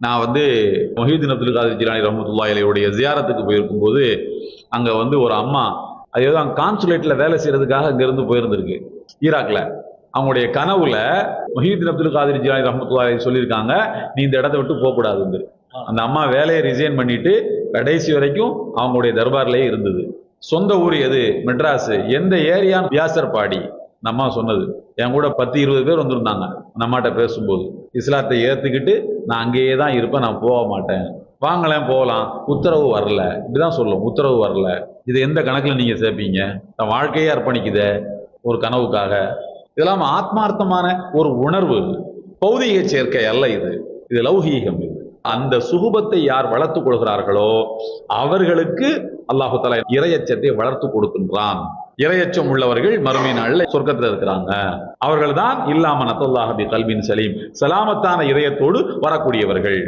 நான் முஹியுத்தீன் அப்துல் காதிர் ஜிலானி ரஹ்மத்துல்லாஹி அலைஹியுடைய ஜியாரத்துக்கு போயிருக்கும்போது அங்கே ஒரு அம்மா அது ஏதோ அங்கே கான்சுலேட்டில் வேலை செய்யறதுக்காக அங்கேருந்து போயிருந்திருக்கு ஈராக்ல. அவங்களுடைய கனவுல முஹியுத்தீன் அப்துல் காதிர் ஜிலானி ரஹ்மத்துல்லாஹி அலைஹி சொல்லியிருக்காங்க, நீ இந்த இடத்த விட்டு போகக்கூடாது. அந்த அம்மா வேலையை ரிசைன் பண்ணிட்டு கடைசி வரைக்கும் அவங்களுடைய தர்பார்லயே இருந்தது. சொந்த ஊர் எது? மெட்ராஸ். எந்த ஏரியான்னு வியாசர்பாடி. அந்த அம்மா சொன்னது. என் கூட 10-20 பேர் வந்திருந்தாங்க அந்த அம்மாட்ட பேசும்போது. இஸ்லாத்தை ஏத்துக்கிட்டு நான் அங்கேயே தான் இருப்பேன், நான் போக மாட்டேன், வாங்கலாம் போகலாம், உத்தரவு வரல, இப்படிதான் சொல்லும், உத்தரவு வரல. இது எந்த கணக்குல நீங்க சேர்ப்பீங்க? தன் வாழ்க்கையே அர்ப்பணிக்குத ஒரு கனவுக்காக. இதெல்லாம் ஆத்மார்த்தமான ஒரு உணர்வு, பௌதிக சேர்க்கை அல்ல இது, இது லௌகீகம். இது அந்த சுகுபத்தை யார் வளர்த்துக் கொள்கிறார்களோ அவர்களுக்கு அல்லாஹு தஆலா இறையச்சத்தை வளர்த்து கொடுக்கின்றான். இறையச்சம் உள்ளவர்கள் மறுமை நாளில் சொர்க்கத்தில் இருக்கிறாங்க. அவர்கள் தான் இல்லாம நத்தல்லாஹி கல்பின் சலீம், சலாமத்தான இதயத்தோடு வரக்கூடியவர்கள்.